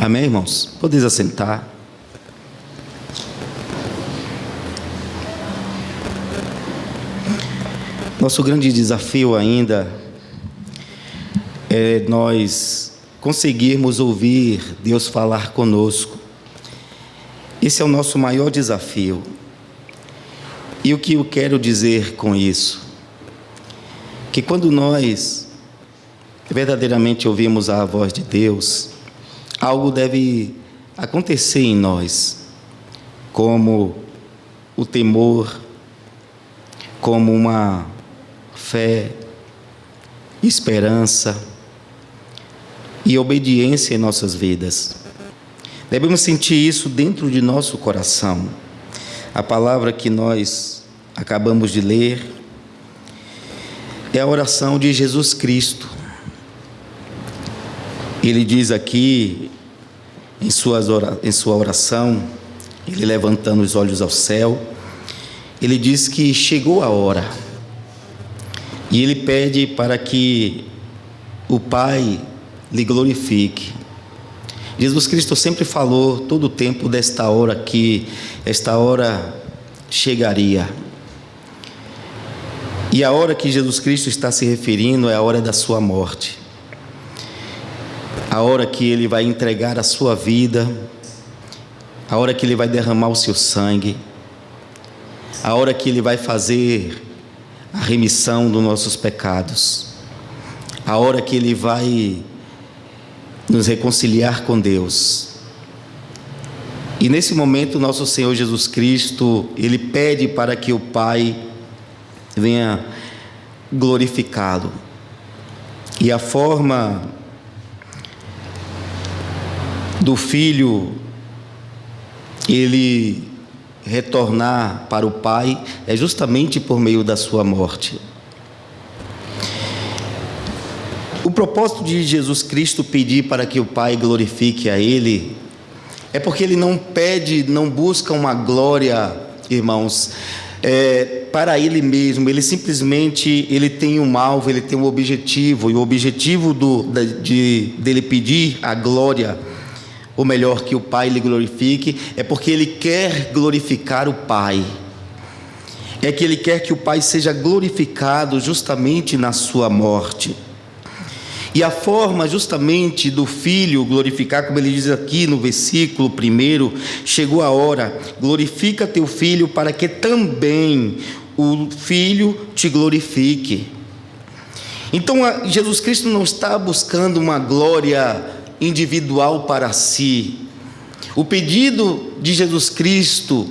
Amém, irmãos? Podeis assentar. Nosso grande desafio ainda é nós conseguirmos ouvir Deus falar conosco. Esse é o nosso maior desafio. E o que eu quero dizer com isso? Que quando nós verdadeiramente ouvimos a voz de Deus, algo deve acontecer em nós, como o temor, como uma fé, esperança e obediência em nossas vidas. Devemos sentir isso dentro de nosso coração. A palavra que nós acabamos de ler é a oração de Jesus Cristo. Ele diz aqui, em sua oração, ele levantando os olhos ao céu, ele diz que chegou a hora. E ele pede para que o Pai lhe glorifique. Jesus Cristo sempre falou todo o tempo desta hora, que esta hora chegaria. E a hora que Jesus Cristo está se referindo é a hora da sua morte. A hora que ele vai entregar a sua vida, a hora que ele vai derramar o seu sangue, a hora que ele vai fazer a remissão dos nossos pecados, a hora que ele vai nos reconciliar com Deus. E nesse momento nosso Senhor Jesus Cristo, ele pede para que o Pai venha glorificá-lo. E a forma do Filho ele retornar para o Pai é justamente por meio da sua morte. O propósito de Jesus Cristo pedir para que o Pai glorifique a Ele é porque Ele não pede, não busca uma glória, irmãos, para Ele mesmo. Ele simplesmente tem um alvo, Ele tem um objetivo, e o objetivo dele pedir a glória, ou melhor, que o Pai lhe glorifique, é porque Ele quer glorificar o Pai. É que Ele quer que o Pai seja glorificado justamente na sua morte. E a forma justamente do Filho glorificar, como ele diz aqui no versículo 1, chegou a hora, glorifica teu Filho para que também o Filho te glorifique. Então Jesus Cristo não está buscando uma glória individual para si. O pedido de Jesus Cristo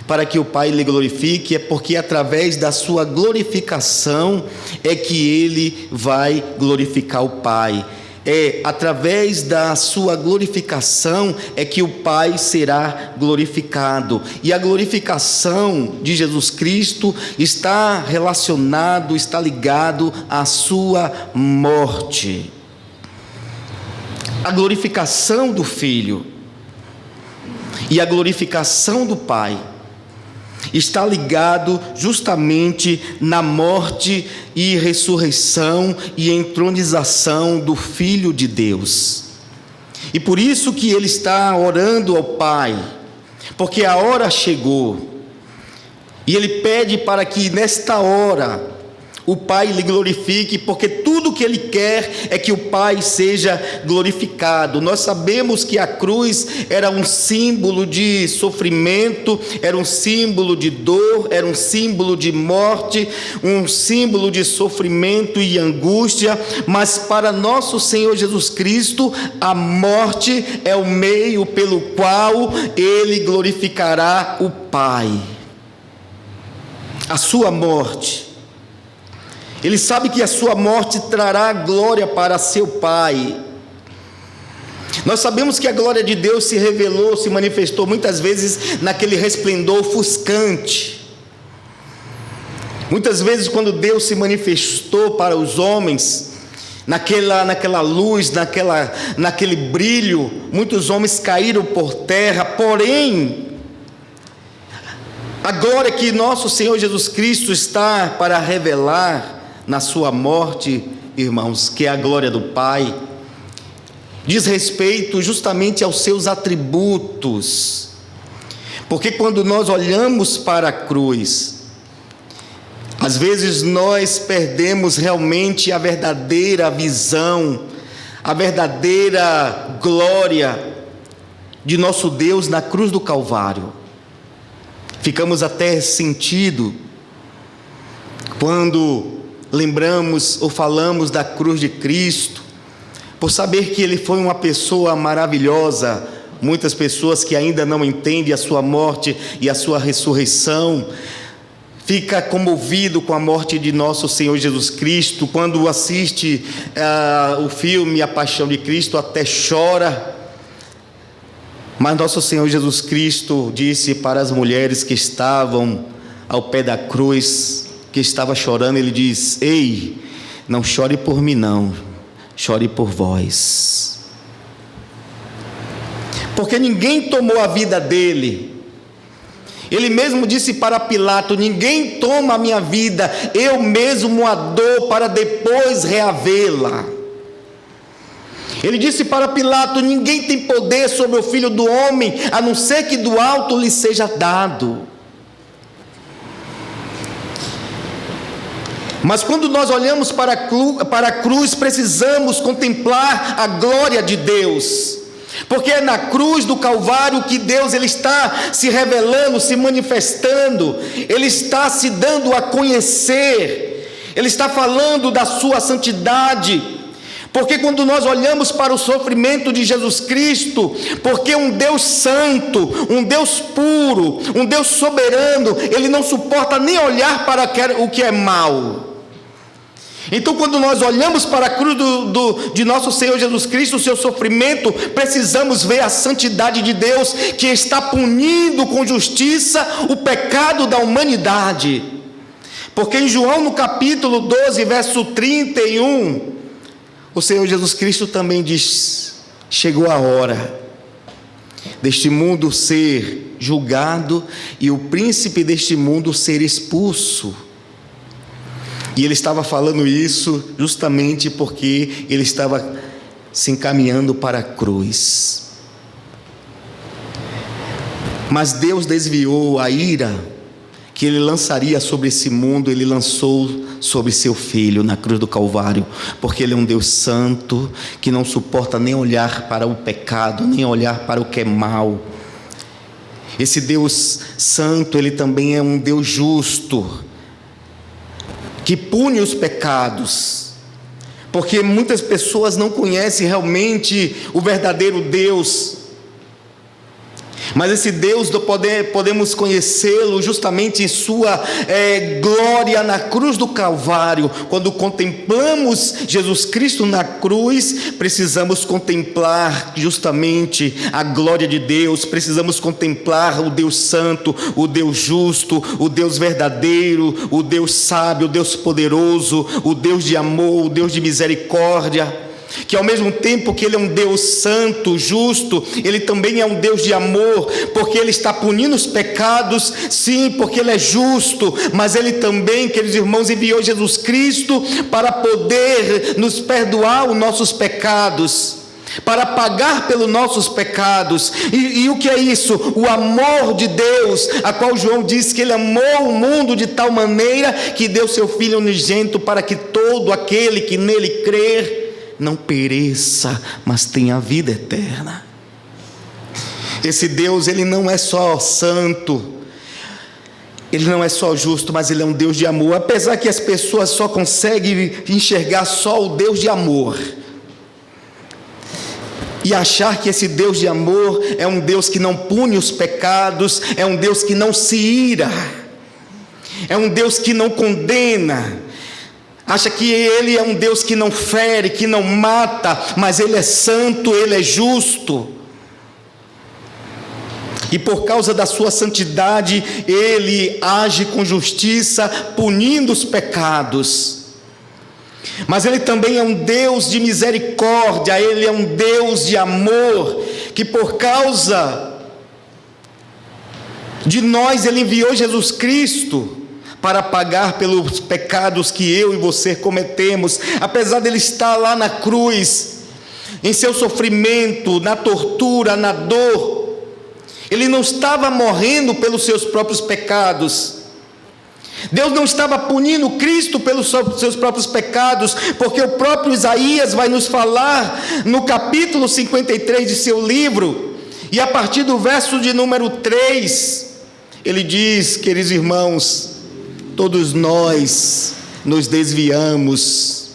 para que o Pai lhe glorifique é porque através da sua glorificação é que ele vai glorificar o Pai. É através da sua glorificação é que o Pai será glorificado. E a glorificação de Jesus Cristo está relacionado, está ligado à sua morte. A glorificação do Filho e a glorificação do Pai está ligado justamente na morte e ressurreição e entronização do Filho de Deus. E por isso que ele está orando ao Pai, porque a hora chegou, e ele pede para que nesta hora o Pai lhe glorifique, porque tudo que ele quer é que o Pai seja glorificado. Nós sabemos que a cruz era um símbolo de sofrimento, era um símbolo de dor, era um símbolo de morte, um símbolo de sofrimento e angústia, mas para nosso Senhor Jesus Cristo, a morte é o meio pelo qual ele glorificará o Pai. A sua morte, ele sabe que a sua morte trará glória para seu Pai. Nós sabemos que a glória de Deus se revelou, se manifestou muitas vezes naquele resplendor ofuscante. Muitas vezes quando Deus se manifestou para os homens, naquela luz, naquele brilho, muitos homens caíram por terra. Porém, a glória que nosso Senhor Jesus Cristo está para revelar na sua morte, irmãos, que é a glória do Pai, diz respeito justamente aos seus atributos. Porque quando nós olhamos para a cruz, às vezes nós perdemos realmente a verdadeira visão, a verdadeira glória de nosso Deus na cruz do Calvário. Ficamos até sentidos quando lembramos ou falamos da cruz de Cristo, por saber que Ele foi uma pessoa maravilhosa. Muitas pessoas que ainda não entendem a sua morte e a sua ressurreição, fica comovido com a morte de nosso Senhor Jesus Cristo. Quando assiste o filme A Paixão de Cristo, até chora. Mas nosso Senhor Jesus Cristo disse para as mulheres que estavam ao pé da cruz, que estava chorando, Ele diz: ei, não chore por mim não, chore por vós. Porque ninguém tomou a vida dele. Ele mesmo disse para Pilato: ninguém toma a minha vida, eu mesmo a dou para depois reavê-la. Ele disse para Pilato: ninguém tem poder sobre o Filho do Homem, a não ser que do alto lhe seja dado. Mas quando nós olhamos para a cruz, precisamos contemplar a glória de Deus. Porque é na cruz do Calvário que Deus ele está se revelando, se manifestando, Ele está se dando a conhecer, Ele está falando da sua santidade. Porque quando nós olhamos para o sofrimento de Jesus Cristo, porque um Deus santo, um Deus puro, um Deus soberano, Ele não suporta nem olhar para o que é mal. Então, quando nós olhamos para a cruz de nosso Senhor Jesus Cristo, o seu sofrimento, precisamos ver a santidade de Deus, que está punindo com justiça o pecado da humanidade. Porque em João, no capítulo 12, verso 31, o Senhor Jesus Cristo também diz: chegou a hora deste mundo ser julgado e o príncipe deste mundo ser expulso. E ele estava falando isso justamente porque ele estava se encaminhando para a cruz. Mas Deus desviou a ira que Ele lançaria sobre esse mundo, Ele lançou sobre seu Filho na cruz do Calvário, porque Ele é um Deus santo, que não suporta nem olhar para o pecado, nem olhar para o que é mal. Esse Deus santo, Ele também é um Deus justo, que pune os pecados, porque muitas pessoas não conhecem realmente o verdadeiro Deus. Mas esse Deus podemos conhecê-lo justamente em sua glória na cruz do Calvário. Quando contemplamos Jesus Cristo na cruz, precisamos contemplar justamente a glória de Deus, precisamos contemplar o Deus santo, o Deus justo, o Deus verdadeiro, o Deus sábio, o Deus poderoso, o Deus de amor, o Deus de misericórdia, que ao mesmo tempo que Ele é um Deus santo, justo, Ele também é um Deus de amor, porque Ele está punindo os pecados, sim, porque Ele é justo, mas Ele também, queridos irmãos, enviou Jesus Cristo para poder nos perdoar os nossos pecados, para pagar pelos nossos pecados. E o que é isso? O amor de Deus, a qual João diz que Ele amou o mundo de tal maneira que deu seu Filho unigênito, para que todo aquele que nele crer não pereça, mas tenha vida eterna. Esse Deus, Ele não é só santo, Ele não é só justo, mas Ele é um Deus de amor. Apesar que as pessoas só conseguem enxergar só o Deus de amor e achar que esse Deus de amor é um Deus que não pune os pecados, é um Deus que não se ira, é um Deus que não condena, acha que Ele é um Deus que não fere, que não mata, mas Ele é santo, Ele é justo, e por causa da sua santidade, Ele age com justiça, punindo os pecados. Mas Ele também é um Deus de misericórdia, Ele é um Deus de amor, que por causa de nós, Ele enviou Jesus Cristo para pagar pelos pecados que eu e você cometemos. Apesar dele estar lá na cruz, em seu sofrimento, na tortura, na dor. Ele não estava morrendo pelos seus próprios pecados. Deus não estava punindo Cristo pelos seus próprios pecados, porque o próprio Isaías vai nos falar no capítulo 53 de seu livro, e a partir do verso de número 3, ele diz: queridos irmãos, todos nós nos desviamos,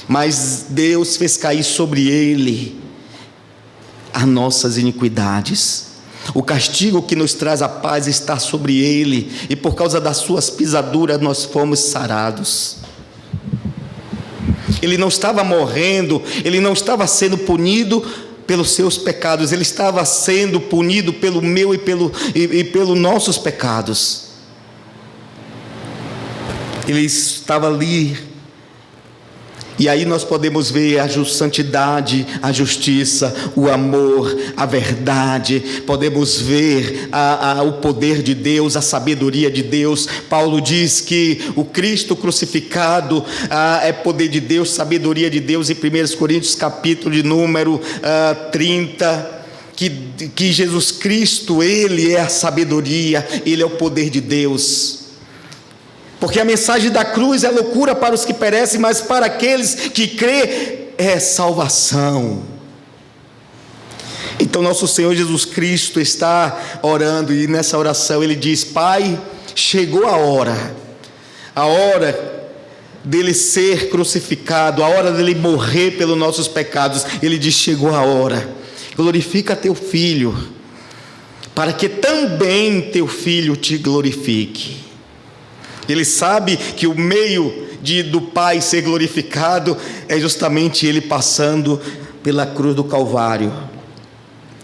mas Deus fez cair sobre ele as nossas iniquidades. O castigo que nos traz a paz está sobre ele, e por causa das suas pisaduras nós fomos sarados. Ele não estava morrendo, ele não estava sendo punido pelos seus pecados, ele estava sendo punido pelo meu e pelos nossos pecados. Ele estava ali. E aí nós podemos ver a santidade, a justiça, o amor, a verdade. Podemos ver o poder de Deus, a sabedoria de Deus. Paulo diz que o Cristo crucificado é poder de Deus, sabedoria de Deus, em 1 Coríntios capítulo de número 30, que Jesus Cristo, Ele é a sabedoria, Ele é o poder de Deus. Porque a mensagem da cruz é loucura para os que perecem, mas para aqueles que crêem é salvação. Então nosso Senhor Jesus Cristo está orando, e nessa oração ele diz: Pai, chegou a hora dele ser crucificado, a hora dele morrer pelos nossos pecados. Ele diz: chegou a hora, glorifica teu filho, para que também teu filho te glorifique. Ele sabe que o meio do Pai ser glorificado é justamente ele passando pela cruz do Calvário,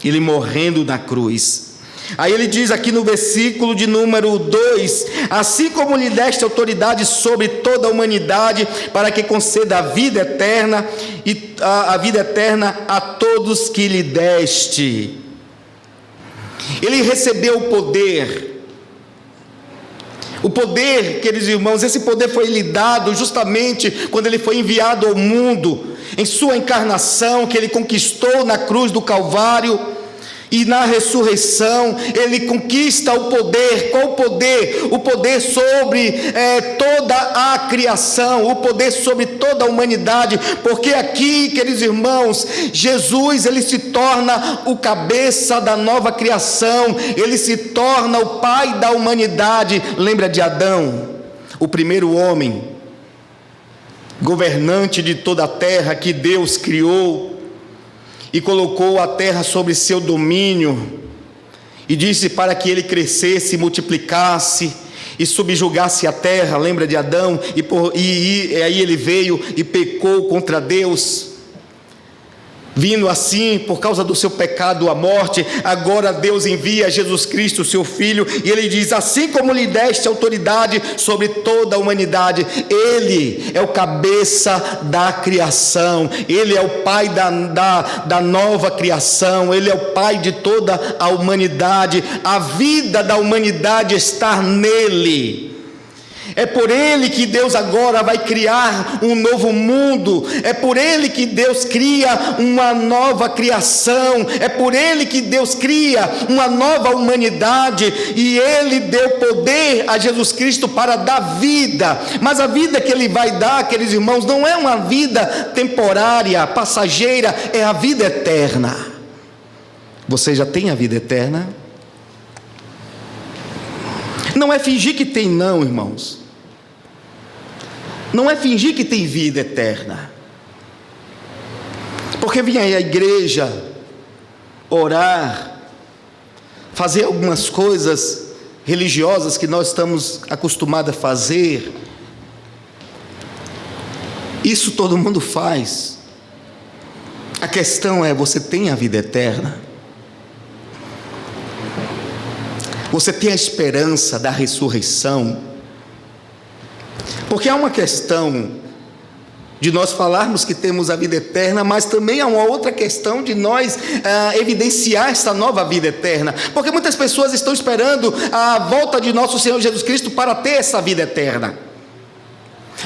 ele morrendo na cruz. Aí ele diz aqui no versículo de número 2: assim como lhe deste autoridade sobre toda a humanidade, para que conceda a vida eterna, e a vida eterna a todos que lhe deste. Ele recebeu o poder. O poder, queridos irmãos, esse poder foi lhe dado justamente quando ele foi enviado ao mundo, em sua encarnação, que ele conquistou na cruz do Calvário. E na ressurreição ele conquista o poder. Qual o poder? O poder sobre toda a criação, o poder sobre toda a humanidade. Porque aqui, queridos irmãos, Jesus, ele se torna o cabeça da nova criação, ele se torna o pai da humanidade. Lembra de Adão, o primeiro homem, governante de toda a terra, que Deus criou e colocou a terra sobre seu domínio, e disse para que ele crescesse, multiplicasse e subjugasse a terra. Lembra de Adão? E aí ele veio e pecou contra Deus, vindo assim por causa do seu pecado à morte. Agora Deus envia Jesus Cristo, seu Filho, e ele diz: assim como lhe deste autoridade sobre toda a humanidade. Ele é o cabeça da criação, ele é o pai da nova criação, ele é o pai de toda a humanidade. A vida da humanidade está nele. É por ele que Deus agora vai criar um novo mundo, é por ele que Deus cria uma nova criação, é por ele que Deus cria uma nova humanidade, e ele deu poder a Jesus Cristo para dar vida. Mas a vida que ele vai dar, queridos irmãos, não é uma vida temporária, passageira, é a vida eterna. Você já tem a vida eterna? Não é fingir que tem, não, irmãos. Não é fingir que tem vida eterna. Porque vir à igreja, orar, fazer algumas coisas religiosas que nós estamos acostumados a fazer, isso todo mundo faz. A questão é: você tem a vida eterna? Você tem a esperança da ressurreição? Porque há uma questão de nós falarmos que temos a vida eterna, mas também há uma outra questão de nós evidenciar essa nova vida eterna. Porque muitas pessoas estão esperando a volta de nosso Senhor Jesus Cristo para ter essa vida eterna.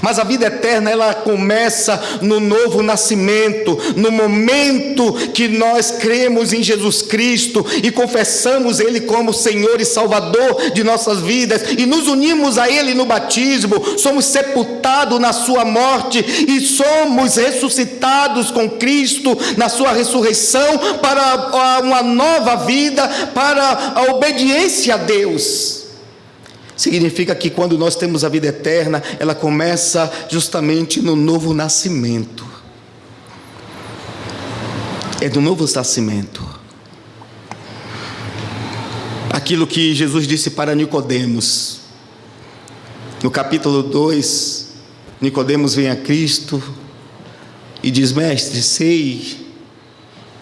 Mas a vida eterna, ela começa no novo nascimento, no momento que nós cremos em Jesus Cristo e confessamos Ele como Senhor e Salvador de nossas vidas e nos unimos a Ele no batismo, somos sepultados na sua morte e somos ressuscitados com Cristo na sua ressurreição para uma nova vida, para a obediência a Deus. Significa que quando nós temos a vida eterna, ela começa justamente no novo nascimento. É do novo nascimento. Aquilo que Jesus disse para Nicodemos. No capítulo 2, Nicodemos vem a Cristo e diz: Mestre, sei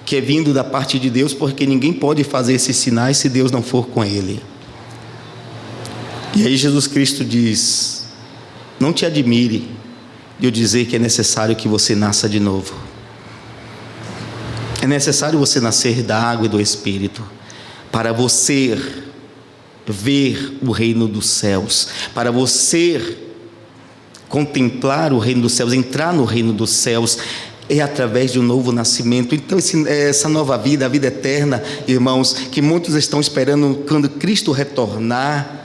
que é vindo da parte de Deus, porque ninguém pode fazer esses sinais se Deus não for com ele. E aí Jesus Cristo diz: não te admire de eu dizer que é necessário que você nasça de novo. É necessário você nascer da água e do Espírito, para você ver o reino dos céus, para você contemplar o reino dos céus, entrar no reino dos céus, é através de um novo nascimento. Então essa nova vida, a vida eterna, irmãos, que muitos estão esperando quando Cristo retornar,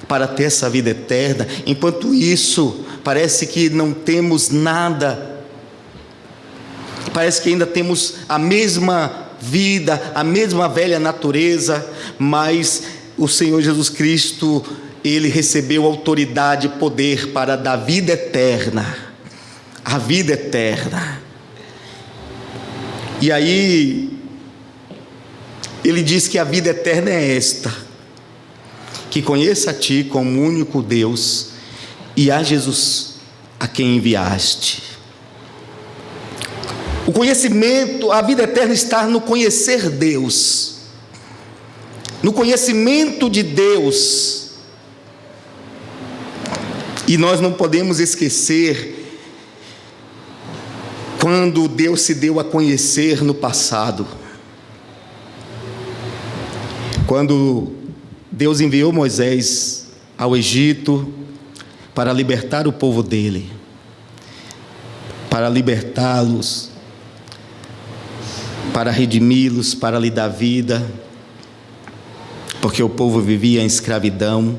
para ter essa vida eterna. Enquanto isso, parece que não temos nada, parece que ainda temos a mesma vida, a mesma velha natureza, mas o Senhor Jesus Cristo, Ele recebeu autoridade e poder para dar vida eterna, a vida eterna. E aí, Ele diz que a vida eterna é esta: que conheça a Ti como único Deus e a Jesus a quem enviaste. O conhecimento, a vida eterna está no conhecer Deus, no conhecimento de Deus. E nós não podemos esquecer quando Deus se deu a conhecer no passado. Quando Deus enviou Moisés ao Egito para libertar o povo dele, para libertá-los, para redimi-los, para lhe dar vida, porque o povo vivia em escravidão,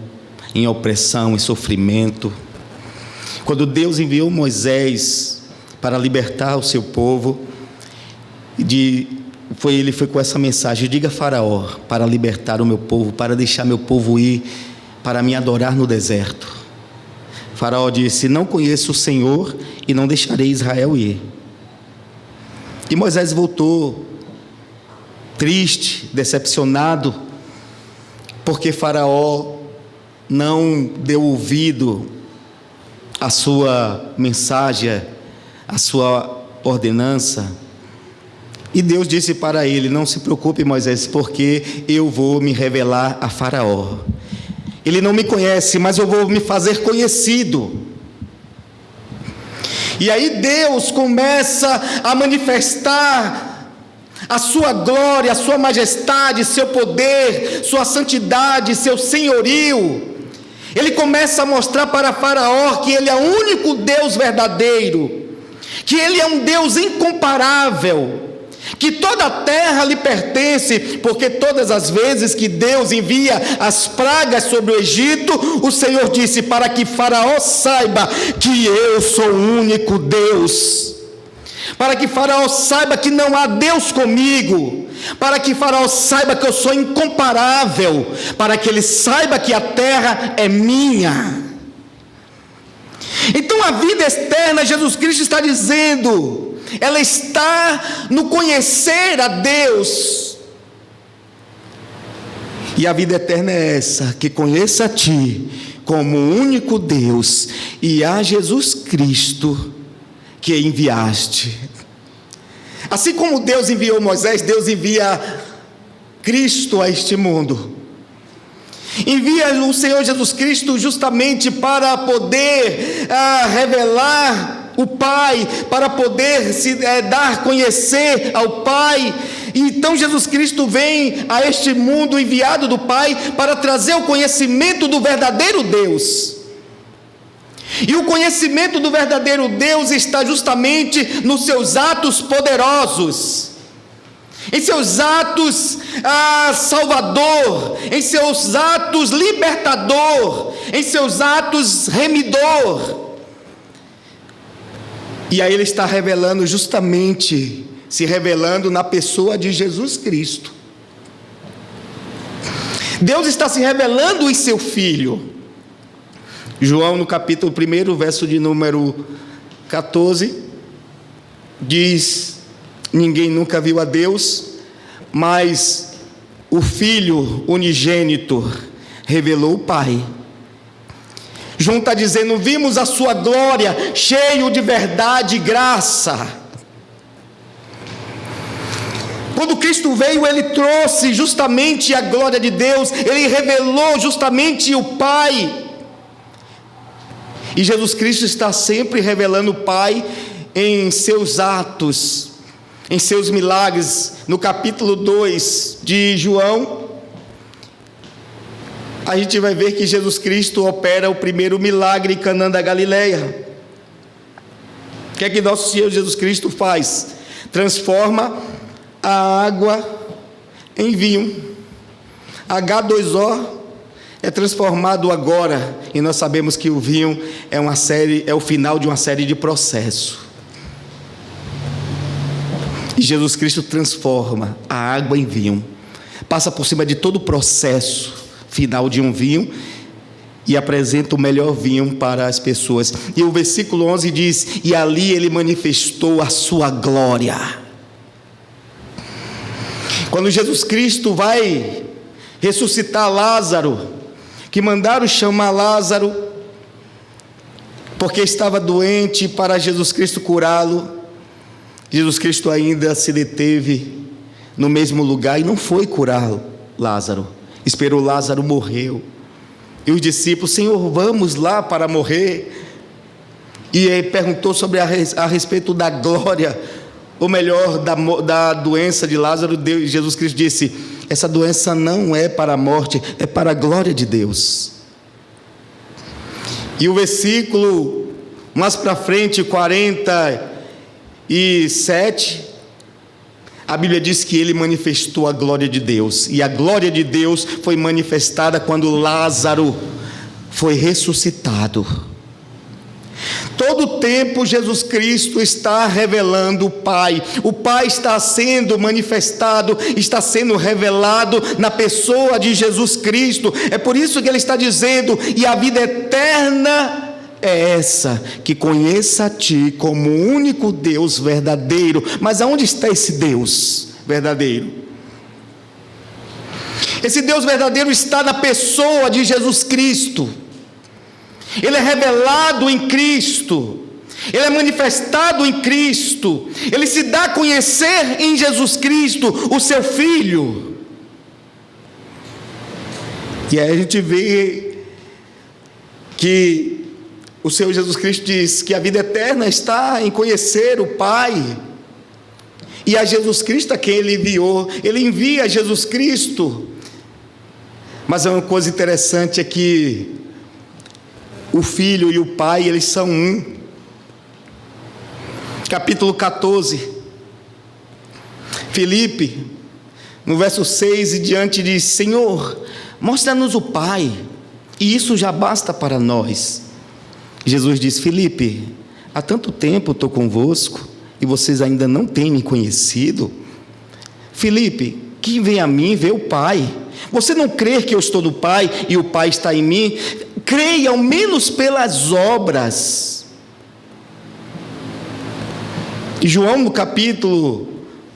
em opressão, em sofrimento. Quando Deus enviou Moisés para libertar o seu povo, ele foi com essa mensagem: diga a Faraó para libertar o meu povo, para deixar meu povo ir para me adorar no deserto. Faraó disse: não conheço o Senhor e não deixarei Israel ir. E Moisés voltou triste, decepcionado, porque Faraó não deu ouvido à sua mensagem, à sua ordenança. E Deus disse para ele: não se preocupe, Moisés, porque eu vou me revelar a Faraó. Ele não me conhece, mas eu vou me fazer conhecido. E aí Deus começa a manifestar a sua glória, a sua majestade, seu poder, sua santidade, seu senhorio. Ele começa a mostrar para Faraó que ele é o único Deus verdadeiro, que ele é um Deus incomparável, que toda a terra lhe pertence, porque todas as vezes que Deus envia as pragas sobre o Egito, o Senhor disse: para que Faraó saiba que eu sou o único Deus, para que Faraó saiba que não há Deus comigo, para que Faraó saiba que eu sou incomparável, para que ele saiba que a terra é minha. Então a vida externa, Jesus Cristo está dizendo, ela está no conhecer a Deus. E a vida eterna é essa: que conheça a Ti como o único Deus e a Jesus Cristo que enviaste. Assim como Deus enviou Moisés, Deus envia Cristo a este mundo. Envia o Senhor Jesus Cristo justamente para poder revelar o Pai, para poder se dar a conhecer ao Pai. Então Jesus Cristo vem a este mundo enviado do Pai para trazer o conhecimento do verdadeiro Deus. E o conhecimento do verdadeiro Deus está justamente nos seus atos poderosos, em seus atos salvador, em seus atos libertador, em seus atos remidor. E aí ele está revelando justamente, se revelando na pessoa de Jesus Cristo. Deus está se revelando em seu Filho. João, no capítulo 1, verso de número 14, diz: ninguém nunca viu a Deus, mas o Filho unigênito revelou o Pai. João está dizendo: vimos a sua glória, cheio de verdade e graça. Quando Cristo veio, ele trouxe justamente a glória de Deus, ele revelou justamente o Pai. E Jesus Cristo está sempre revelando o Pai em seus atos, em seus milagres. No capítulo 2 de João, a gente vai ver que Jesus Cristo opera o primeiro milagre em Canaã da Galileia. O que é que nosso Senhor Jesus Cristo faz? Transforma a água em vinho. H2O é transformado agora, e nós sabemos que o vinho é o final de uma série de processos. E Jesus Cristo transforma a água em vinho, passa por cima de todo o processo final de um vinho e apresenta o melhor vinho para as pessoas. E o versículo 11 diz: e ali ele manifestou a sua glória. Quando Jesus Cristo vai ressuscitar Lázaro, que mandaram chamar Lázaro, porque estava doente, para Jesus Cristo curá-lo, Jesus Cristo ainda se deteve no mesmo lugar e não foi curar Lázaro, esperou Lázaro morrer. E os discípulos: Senhor, vamos lá para morrer. E ele perguntou sobre a respeito da glória, ou melhor, da doença de Lázaro. Jesus Cristo disse: essa doença não é para a morte, é para a glória de Deus. E o versículo mais para frente, 47, a Bíblia diz que ele manifestou a glória de Deus, e a glória de Deus foi manifestada quando Lázaro foi ressuscitado. Todo o tempo Jesus Cristo está revelando o Pai está sendo manifestado, está sendo revelado na pessoa de Jesus Cristo. É por isso que ele está dizendo: e a vida eterna é essa, que conheça a Ti como o único Deus verdadeiro. Mas aonde está esse Deus verdadeiro? Esse Deus verdadeiro está na pessoa de Jesus Cristo. Ele é revelado em Cristo, ele é manifestado em Cristo, ele se dá a conhecer em Jesus Cristo, o seu Filho. E aí a gente vê que o Senhor Jesus Cristo diz que a vida eterna está em conhecer o Pai, e a Jesus Cristo a quem ele enviou. Ele envia Jesus Cristo. Mas uma coisa interessante é que o Filho e o Pai, eles são um. Capítulo 14, Filipe, no verso 6 e diante, diz: Senhor, mostra-nos o Pai, e isso já basta para nós. Jesus diz: Filipe, há tanto tempo estou convosco, e vocês ainda não têm me conhecido. Filipe, quem vem a mim vê o Pai. Você não crê que eu estou no Pai e o Pai está em mim? Creia ao menos pelas obras. E João, no capítulo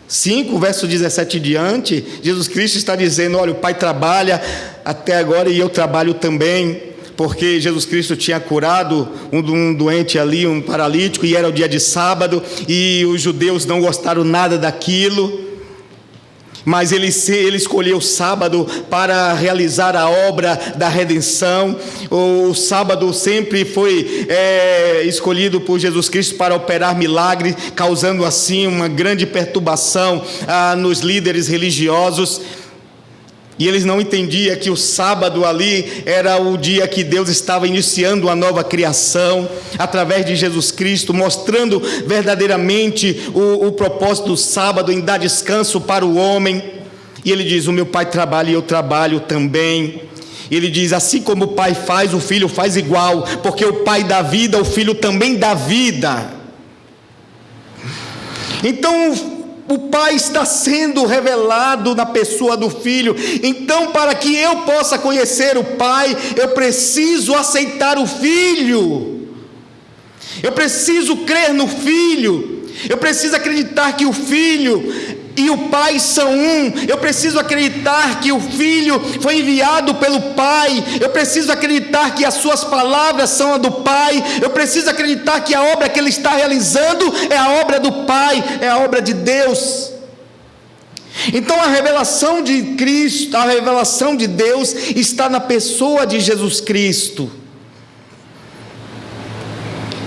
5, verso 17 em diante, Jesus Cristo está dizendo: olha, o Pai trabalha até agora e eu trabalho também, porque Jesus Cristo tinha curado um doente ali, um paralítico, e era o dia de sábado, e os judeus não gostaram nada daquilo. Mas ele escolheu o sábado para realizar a obra da redenção. O sábado sempre foi escolhido por Jesus Cristo para operar milagres, causando assim uma grande perturbação nos líderes religiosos. E eles não entendiam que o sábado ali era o dia que Deus estava iniciando uma nova criação, através de Jesus Cristo, mostrando verdadeiramente o propósito do sábado, em dar descanso para o homem. E ele diz: o meu Pai trabalha e eu trabalho também. Ele diz: assim como o Pai faz, o Filho faz igual, porque o Pai dá vida, o Filho também dá vida. Então o Pai está sendo revelado na pessoa do Filho. Então, para que eu possa conhecer o Pai, eu preciso aceitar o Filho, eu preciso crer no Filho, eu preciso acreditar que o Filho e o Pai são um. Eu preciso acreditar que o Filho foi enviado pelo Pai. Eu preciso acreditar que as suas palavras são a do Pai. Eu preciso acreditar que a obra que Ele está realizando é a obra do Pai, é a obra de Deus. Então a revelação de Cristo, a revelação de Deus está na pessoa de Jesus Cristo,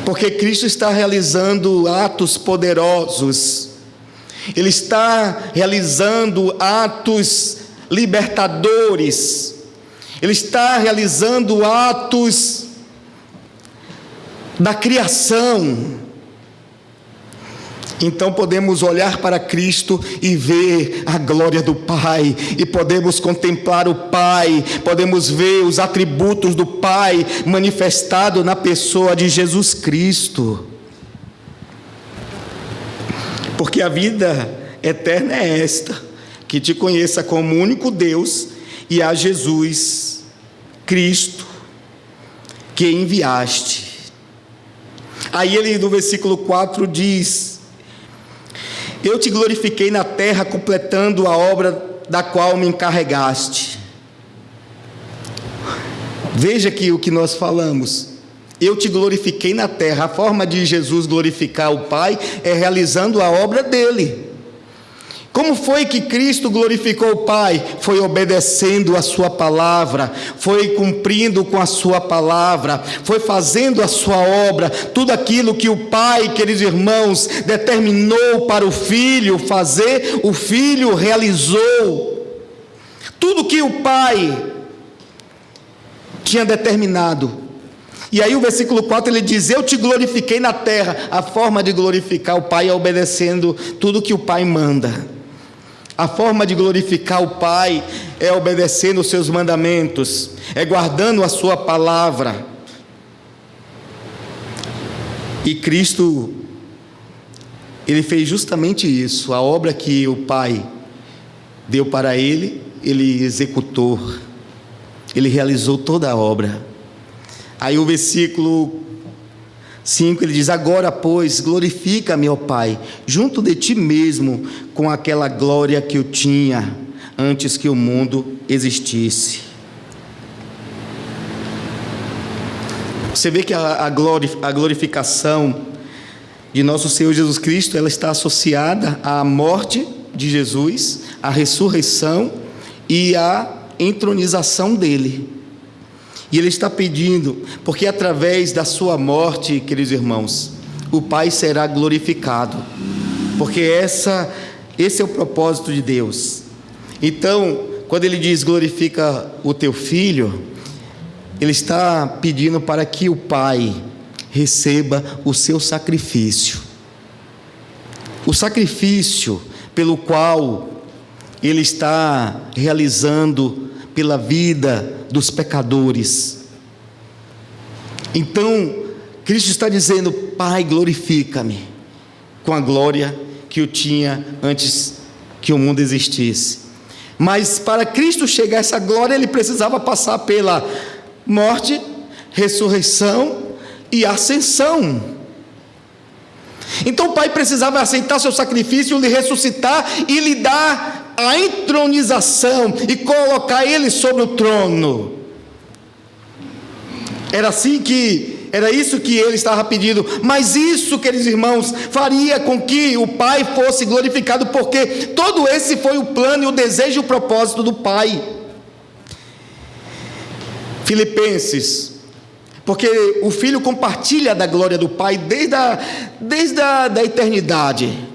porque Cristo está realizando atos poderosos. Ele está realizando atos libertadores. Ele está realizando atos da criação. Então podemos olhar para Cristo e ver a glória do Pai, e podemos contemplar o Pai, podemos ver os atributos do Pai manifestado na pessoa de Jesus Cristo. Porque a vida eterna é esta: que te conheça como único Deus e a Jesus Cristo que enviaste. Aí ele no versículo 4 diz: eu te glorifiquei na terra, completando a obra da qual me encarregaste. Veja aqui o que nós falamos: eu te glorifiquei na terra. A forma de Jesus glorificar o Pai é realizando a obra dele. Como foi que Cristo glorificou o Pai? Foi obedecendo a sua palavra, foi cumprindo com a sua palavra, foi fazendo a sua obra. Tudo aquilo que o Pai, queridos irmãos, determinou para o Filho fazer, o Filho realizou. Tudo que o Pai tinha determinado. E aí o versículo 4 ele diz: eu te glorifiquei na terra. A forma de glorificar o Pai é obedecendo tudo que o Pai manda. A forma de glorificar o Pai é obedecendo os seus mandamentos, é guardando a sua palavra. E Cristo, ele fez justamente isso. A obra que o Pai deu para ele, ele executou, ele realizou toda a obra. Aí o versículo 5 ele diz: agora, pois, glorifica-me, ó Pai, junto de ti mesmo, com aquela glória que eu tinha antes que o mundo existisse. Você vê que a glorificação de nosso Senhor Jesus Cristo, ela está associada à morte de Jesus, à ressurreição e à entronização dele. E ele está pedindo, porque através da sua morte, queridos irmãos, o Pai será glorificado, porque esse é o propósito de Deus. Então, quando ele diz glorifica o teu filho, ele está pedindo para que o Pai receba o seu sacrifício, o sacrifício pelo qual ele está realizando pela vida dos pecadores. Então Cristo está dizendo: Pai, glorifica-me com a glória que eu tinha antes que o mundo existisse. Mas para Cristo chegar a essa glória, ele precisava passar pela morte, ressurreição e ascensão. Então o Pai precisava aceitar seu sacrifício, lhe ressuscitar e lhe dar a entronização e colocar ele sobre o trono. Era isso que ele estava pedindo. Mas isso, queridos irmãos, faria com que o Pai fosse glorificado, porque todo esse foi o plano e o desejo e o propósito do Pai. Filipenses, porque o Filho compartilha da glória do Pai desde a eternidade.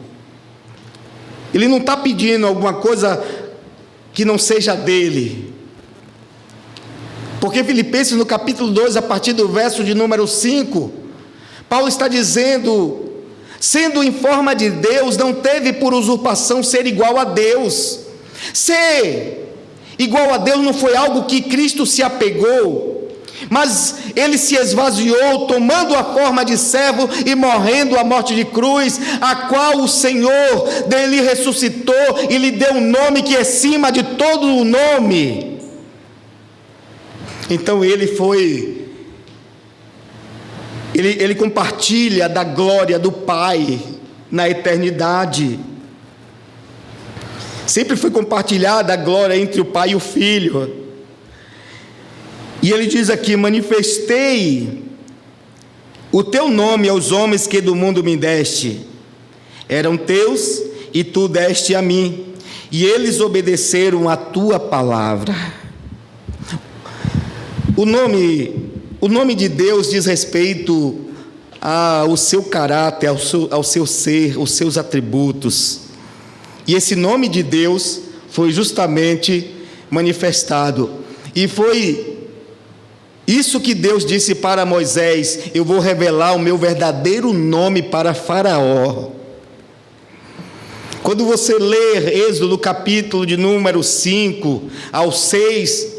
Ele não está pedindo alguma coisa que não seja dele. Porque Filipenses no capítulo 2, a partir do verso de número 5, Paulo está dizendo: sendo em forma de Deus, não teve por usurpação ser igual a Deus. Ser igual a Deus não foi algo que Cristo se apegou, mas ele se esvaziou, tomando a forma de servo e morrendo a morte de cruz, a qual o Senhor dele ressuscitou e lhe deu um nome que é acima de todo o nome. Então ele compartilha da glória do Pai na eternidade. Sempre foi compartilhada a glória entre o Pai e o Filho. E ele diz aqui: manifestei o teu nome aos homens que do mundo me deste. Eram teus e tu deste a mim, e eles obedeceram a tua palavra. O nome de Deus diz respeito ao seu caráter, ao seu ser, os seus atributos. E esse nome de Deus foi justamente manifestado. E foi isso que Deus disse para Moisés: eu vou revelar o meu verdadeiro nome para Faraó. Quando você ler Êxodo capítulo de número 5 ao 6,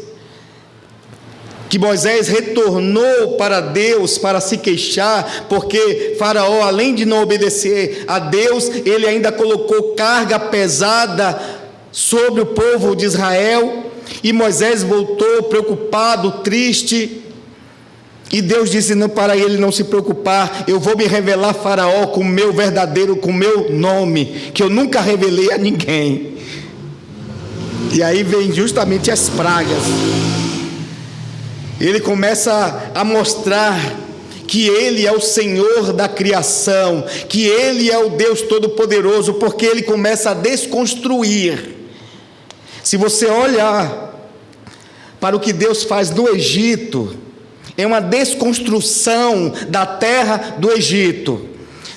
que Moisés retornou para Deus para se queixar, porque Faraó, além de não obedecer a Deus, ele ainda colocou carga pesada sobre o povo de Israel, e Moisés voltou preocupado, triste, e Deus disse para ele não se preocupar: eu vou me revelar a Faraó com o meu verdadeiro, com o meu nome, que eu nunca revelei a ninguém. E aí vem justamente as pragas. Ele começa a mostrar que ele é o Senhor da criação, que ele é o Deus Todo-Poderoso, porque ele começa a desconstruir. Se você olhar para o que Deus faz no Egito, é uma desconstrução da terra do Egito.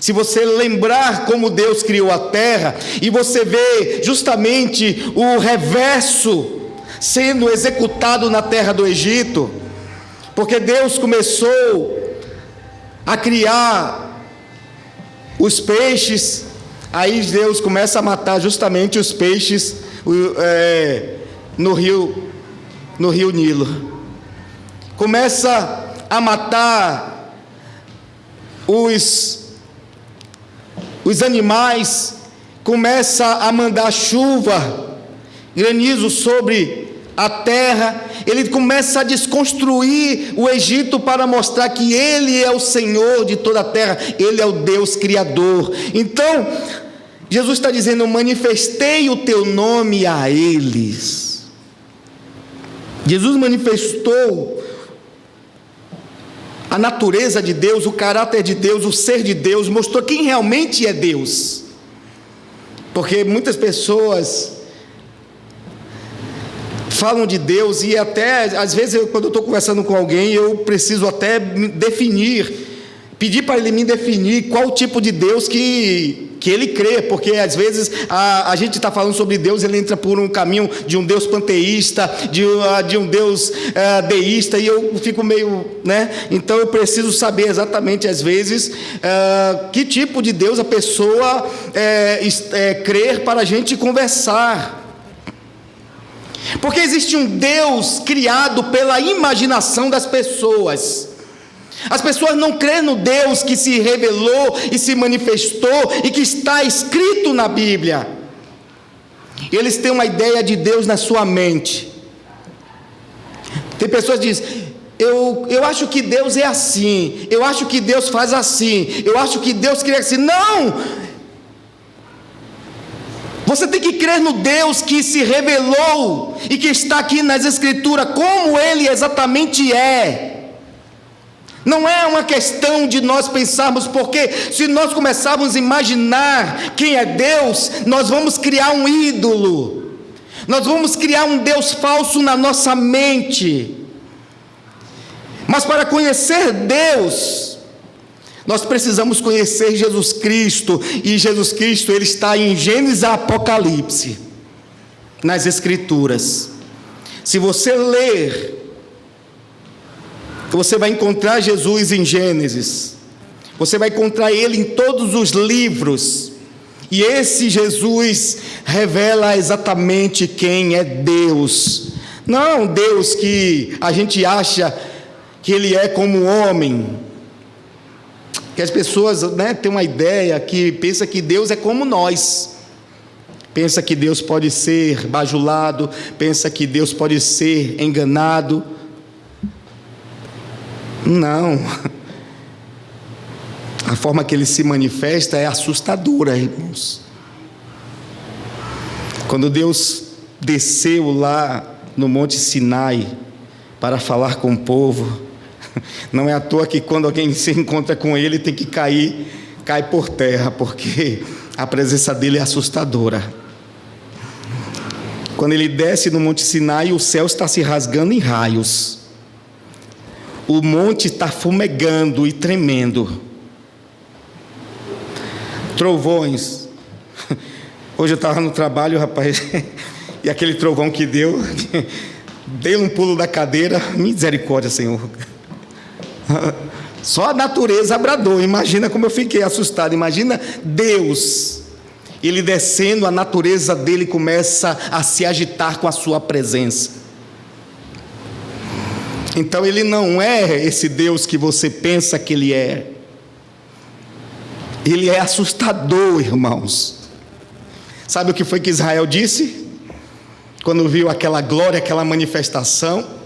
Se você lembrar como Deus criou a terra, e você vê justamente o reverso sendo executado na terra do Egito, porque Deus começou a criar os peixes, aí Deus começa a matar justamente os peixes no rio Nilo. Começa a matar os animais, começa a mandar chuva, granizo sobre a terra. Ele começa a desconstruir o Egito para mostrar que ele é o Senhor de toda a terra, ele é o Deus Criador. Então Jesus está dizendo: manifestei o teu nome a eles. Jesus manifestou a natureza de Deus, o caráter de Deus, o ser de Deus, mostrou quem realmente é Deus. Porque muitas pessoas falam de Deus, e até às vezes quando eu estou conversando com alguém, eu preciso até pedir para ele me definir qual tipo de Deus que ele crê, porque às vezes a gente está falando sobre Deus, ele entra por um caminho de um Deus panteísta, de um Deus deísta, e eu fico meio, então eu preciso saber exatamente às vezes que tipo de Deus a pessoa crer para a gente conversar. Porque existe um Deus criado pela imaginação das pessoas. As pessoas não creem no Deus que se revelou e se manifestou e que está escrito na Bíblia. Eles têm uma ideia de Deus na sua mente. Tem pessoas que dizem: eu acho que Deus é assim, eu acho que Deus faz assim, eu acho que Deus cria assim. Não! Você tem que crer no Deus que se revelou e que está aqui nas Escrituras, como Ele exatamente é. Não é uma questão de nós pensarmos, porque se nós começarmos a imaginar quem é Deus, nós vamos criar um ídolo, nós vamos criar um Deus falso na nossa mente. Mas para conhecer Deus, nós precisamos conhecer Jesus Cristo, e Jesus Cristo, ele está em Gênesis e Apocalipse. nas Escrituras. Se você ler, você vai encontrar Jesus em Gênesis, você vai encontrar Ele em todos os livros, e esse Jesus revela exatamente quem é Deus. Não Deus que a gente acha que Ele é como homem, que as pessoas, têm uma ideia que pensa que Deus é como nós, pensa que Deus pode ser bajulado, pensa que Deus pode ser enganado. Não, a forma que Ele se manifesta é assustadora, irmãos. Quando Deus desceu lá no Monte Sinai para falar com o povo, não é à toa que quando alguém se encontra com Ele tem que cai por terra, porque a presença dEle é assustadora. Quando Ele desce no Monte Sinai, o céu está se rasgando em raios, o monte está fumegando e tremendo, trovões. Hoje eu estava no trabalho, rapaz, e aquele trovão que deu, dei um pulo da cadeira, misericórdia, Senhor. Só a natureza bradou. Imagina como eu fiquei assustado. Imagina Deus, Ele descendo, a natureza dele começa a se agitar com a sua presença. Então Ele não é esse Deus que você pensa que Ele é. Ele é assustador, irmãos. Sabe o que foi que Israel disse quando viu aquela glória, aquela manifestação?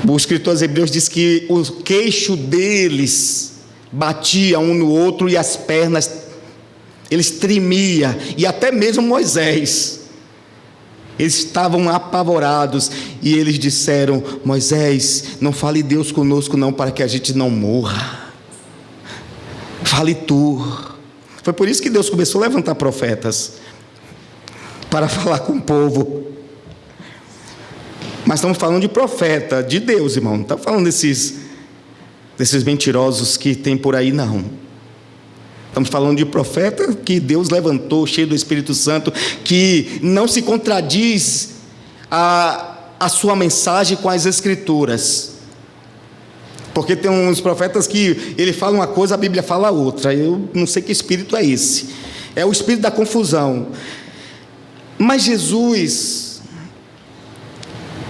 O escritor aos Hebreus diz que o queixo deles batia um no outro e as pernas, eles tremiam, e até mesmo Moisés, eles estavam apavorados, e eles disseram: Moisés, não fale Deus conosco não, para que a gente não morra, fale tu. Foi por isso que Deus começou a levantar profetas, para falar com o povo. Mas estamos falando de profeta, de Deus, irmão. Não estamos falando desses mentirosos que tem por aí, não. Estamos falando de profeta que Deus levantou, cheio do Espírito Santo, que não se contradiz a sua mensagem com as Escrituras. Porque tem uns profetas que ele fala uma coisa, a Bíblia fala outra. Eu não sei que espírito é esse. É o espírito da confusão. Mas Jesus,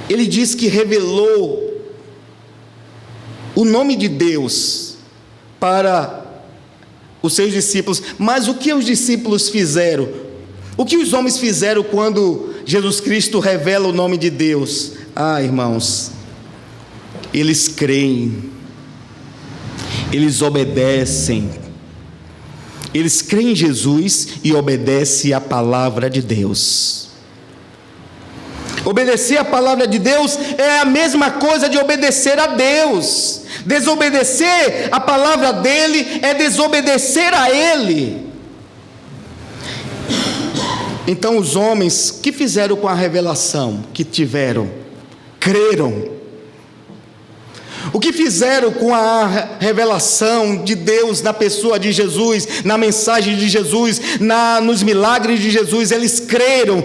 Ele diz que revelou o nome de Deus para os seus discípulos. Mas o que os discípulos fizeram? O que os homens fizeram quando Jesus Cristo revela o nome de Deus? Irmãos, eles creem, eles obedecem, eles creem em Jesus e obedecem à palavra de Deus. Obedecer a palavra de Deus é a mesma coisa de obedecer a Deus. Desobedecer a palavra dele é desobedecer a Ele. Então os homens, que fizeram com a revelação que tiveram? Creram. O que fizeram com a revelação de Deus na pessoa de Jesus, na mensagem de Jesus, nos milagres de Jesus? Eles creram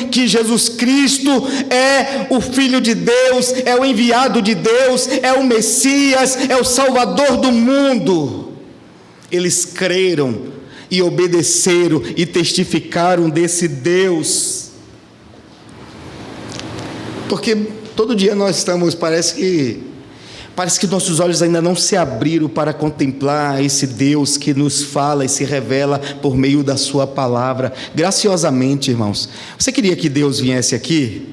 que Jesus Cristo é o Filho de Deus, é o enviado de Deus, é o Messias, é o Salvador do mundo. Eles creram e obedeceram e testificaram desse Deus. Porque todo dia nós estamos, parece que nossos olhos ainda não se abriram para contemplar esse Deus que nos fala e se revela por meio da sua palavra, graciosamente, irmãos. Você queria que Deus viesse aqui?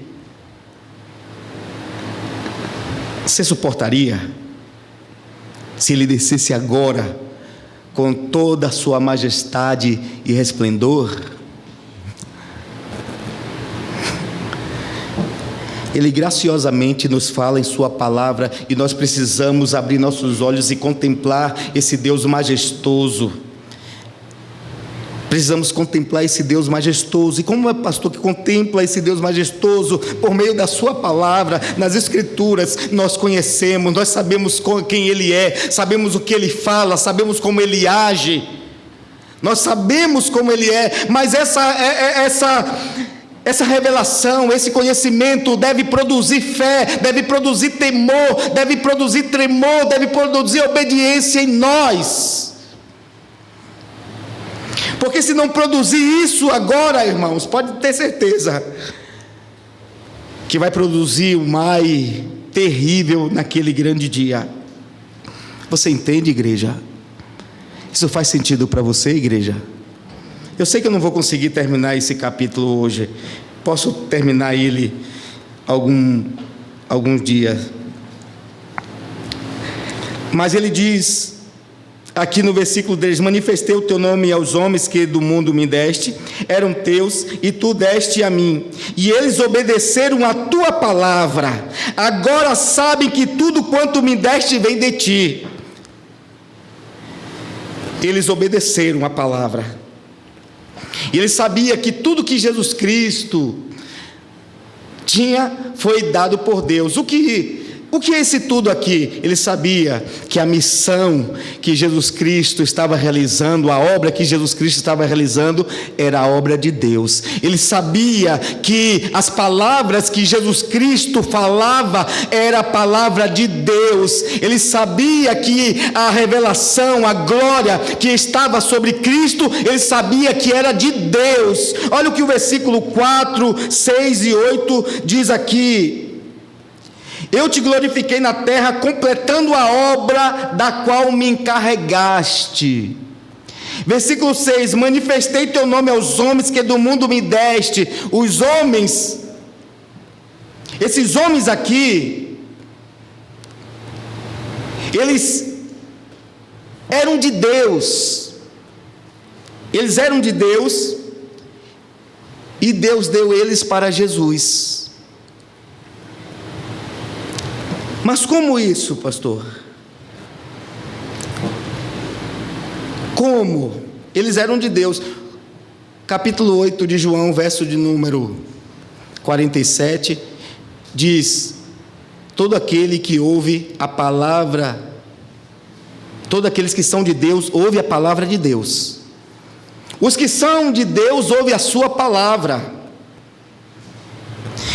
Você suportaria se Ele descesse agora com toda a sua majestade e resplendor? Ele graciosamente nos fala em sua palavra, e nós precisamos abrir nossos olhos e contemplar esse Deus majestoso. Precisamos contemplar esse Deus majestoso. E como é pastor que contempla esse Deus majestoso? Por meio da sua palavra, nas Escrituras, nós conhecemos, nós sabemos quem Ele é, sabemos o que Ele fala, sabemos como Ele age. Nós sabemos como Ele é, mas essa revelação, esse conhecimento deve produzir fé, deve produzir temor, deve produzir tremor, deve produzir obediência em nós. Porque se não produzir isso agora, irmãos, pode ter certeza que vai produzir o mal terrível naquele grande dia. Você entende, igreja? Isso faz sentido para você, igreja? Eu sei que eu não vou conseguir terminar esse capítulo hoje. Posso terminar ele alguns dias. Mas ele diz aqui no versículo 3: manifestei o teu nome aos homens que do mundo me deste, eram teus, e tu deste a mim, e eles obedeceram a tua palavra. Agora sabem que tudo quanto me deste vem de ti. Eles obedeceram a palavra. E ele sabia que tudo que Jesus Cristo tinha foi dado por Deus. O que é esse tudo aqui? Ele sabia que a missão que Jesus Cristo estava realizando, a obra que Jesus Cristo estava realizando, era a obra de Deus. Ele sabia que as palavras que Jesus Cristo falava era a palavra de Deus. Ele sabia que a revelação, a glória que estava sobre Cristo, ele sabia que era de Deus. Olha o que o versículo 4, 6 e 8 diz aqui: eu te glorifiquei na terra, completando a obra da qual me encarregaste. Versículo 6: manifestei teu nome aos homens que do mundo me deste. Os homens, esses homens aqui, eles eram de Deus. Eles eram de Deus, e Deus deu eles para Jesus. Mas como isso, pastor? Como? Eles eram de Deus. Capítulo 8 de João, verso de número 47, diz: todo aquele que ouve a palavra, todos aqueles que são de Deus, ouve a palavra de Deus. Os que são de Deus, ouvem a sua palavra.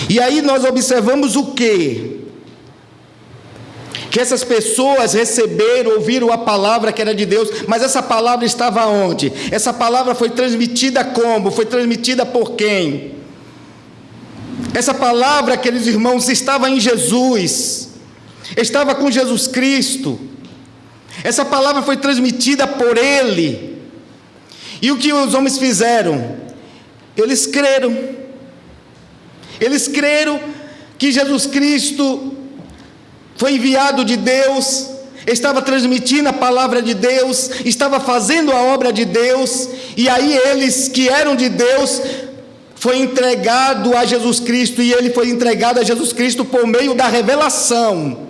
E aí nós observamos o quê? Que essas pessoas receberam, ouviram a palavra que era de Deus, mas essa palavra estava onde? Essa palavra foi transmitida como? Foi transmitida por quem? Essa palavra, queridos irmãos, estava em Jesus, estava com Jesus Cristo. Essa palavra foi transmitida por Ele. E o que os homens fizeram? Eles creram. Eles creram que Jesus Cristo foi enviado de Deus, estava transmitindo a palavra de Deus, estava fazendo a obra de Deus, e aí eles que eram de Deus, foi entregado a Jesus Cristo, e ele foi entregado a Jesus Cristo por meio da revelação,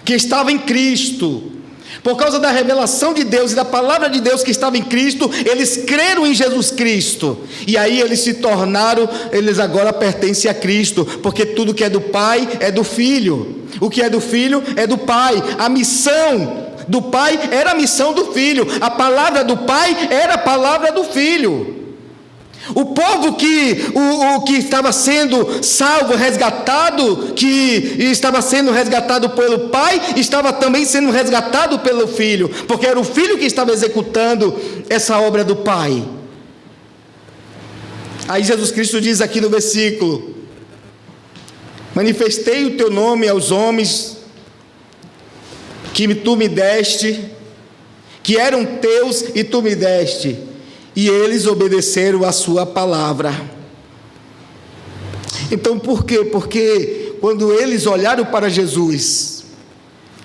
que estava em Cristo. Por causa da revelação de Deus e da palavra de Deus que estava em Cristo, eles creram em Jesus Cristo, e aí eles se tornaram, eles agora pertencem a Cristo, porque tudo que é do Pai é do Filho, o que é do Filho é do Pai. A missão do Pai era a missão do Filho, a palavra do Pai era a palavra do Filho. O povo que estava sendo salvo, resgatado, que estava sendo resgatado pelo Pai, estava também sendo resgatado pelo Filho, porque era o Filho que estava executando essa obra do Pai. Aí Jesus Cristo diz aqui no versículo: manifestei o teu nome aos homens que tu me deste, que eram teus e tu me deste, e eles obedeceram a sua palavra. Então por quê? Porque quando eles olharam para Jesus,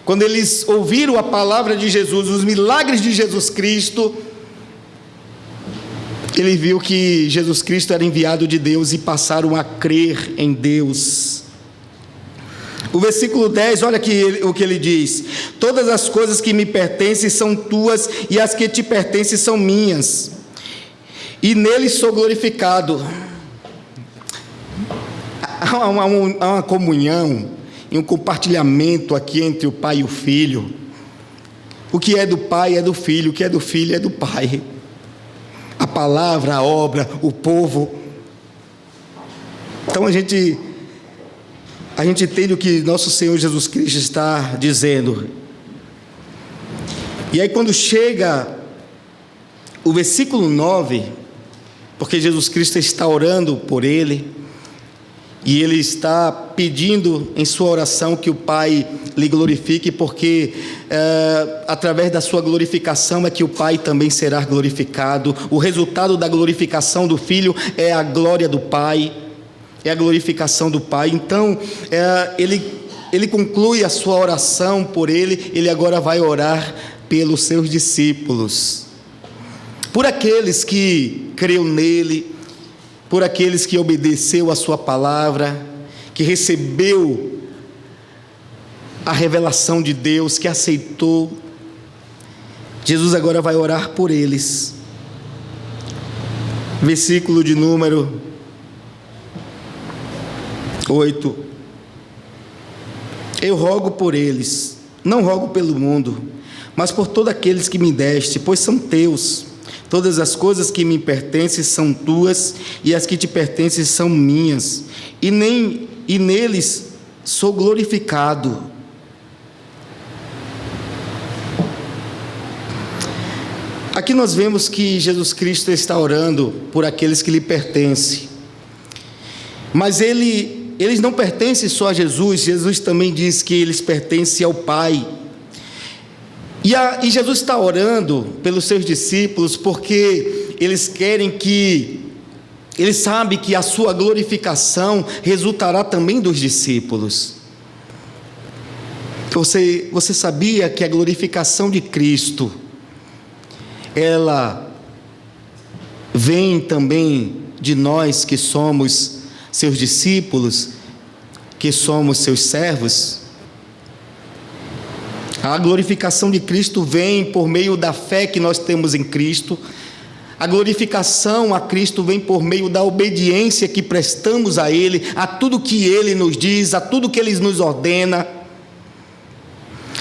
quando eles ouviram a palavra de Jesus, os milagres de Jesus Cristo, ele viu que Jesus Cristo era enviado de Deus, e passaram a crer em Deus. O versículo 10, olha aqui o que ele diz: todas as coisas que me pertencem são tuas, e as que te pertencem são minhas, e nele sou glorificado. Há uma comunhão e um compartilhamento aqui entre o Pai e o Filho. O que é do Pai é do Filho, o que é do Filho é do Pai. palavra, a obra, o povo. Então a gente entende o que nosso Senhor Jesus Cristo está dizendo. E aí quando chega o versículo 9, porque Jesus Cristo está orando por ele, e ele está pedindo em sua oração que o Pai lhe glorifique, porque através da sua glorificação é que o Pai também será glorificado. O resultado da glorificação do Filho é a glória do Pai, é a glorificação do Pai. Então ele conclui a sua oração por ele agora vai orar pelos seus discípulos, por aqueles que creu nele, por aqueles que obedeceu a sua palavra, que recebeu a revelação de Deus, que aceitou. Jesus agora vai orar por eles. Versículo de número 8. Eu rogo por eles, não rogo pelo mundo, mas por todos aqueles que me deste, pois são teus. Todas as coisas que me pertencem são tuas, e as que te pertencem são minhas, e neles sou glorificado. Aqui nós vemos que Jesus Cristo está orando por aqueles que lhe pertencem, mas eles não pertencem só a Jesus. Jesus também diz que eles pertencem ao Pai. E Jesus está orando pelos seus discípulos, porque eles sabem que a sua glorificação resultará também dos discípulos. Você sabia que a glorificação de Cristo, ela vem também de nós que somos seus discípulos, que somos seus servos? A glorificação de Cristo vem por meio da fé que nós temos em Cristo. A glorificação a Cristo vem por meio da obediência que prestamos a Ele, a tudo que Ele nos diz, a tudo que Ele nos ordena.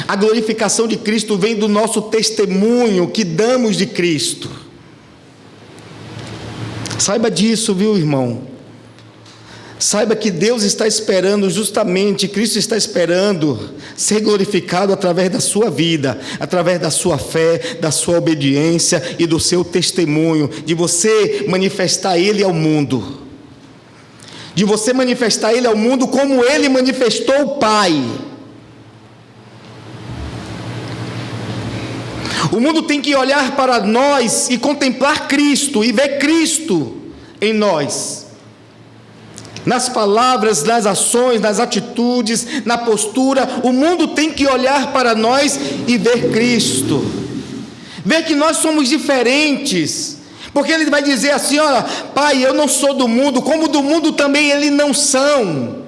A glorificação de Cristo vem do nosso testemunho que damos de Cristo. Saiba disso, viu, irmão? Saiba que Deus está esperando justamente, Cristo está esperando ser glorificado através da sua vida, através da sua fé, da sua obediência e do seu testemunho, de você manifestar Ele ao mundo, de você manifestar Ele ao mundo como Ele manifestou o Pai. O mundo tem que olhar para nós e contemplar Cristo, e ver Cristo em nós. Nas palavras, nas ações, nas atitudes, na postura, o mundo tem que olhar para nós e ver Cristo, ver que nós somos diferentes, porque Ele vai dizer assim: olha, Pai, eu não sou do mundo, como do mundo também eles não são.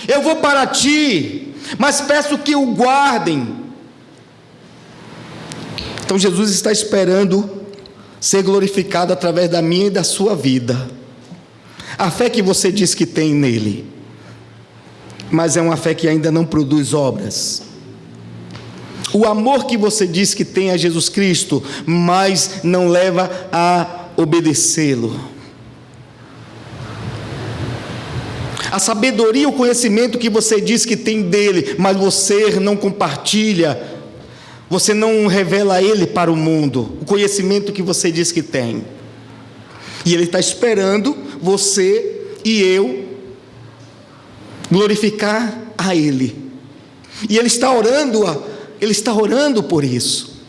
Eu vou para Ti, mas peço que o guardem. Então Jesus está esperando ser glorificado através da minha e da sua vida. A fé que você diz que tem nele, mas é uma fé que ainda não produz obras. O amor que você diz que tem a Jesus Cristo, mas não leva a obedecê-lo. A sabedoria, o conhecimento que você diz que tem dele, mas você não compartilha, você não revela ele para o mundo, o conhecimento que você diz que tem. E Ele está esperando você e eu glorificar a Ele. E Ele está orando por isso.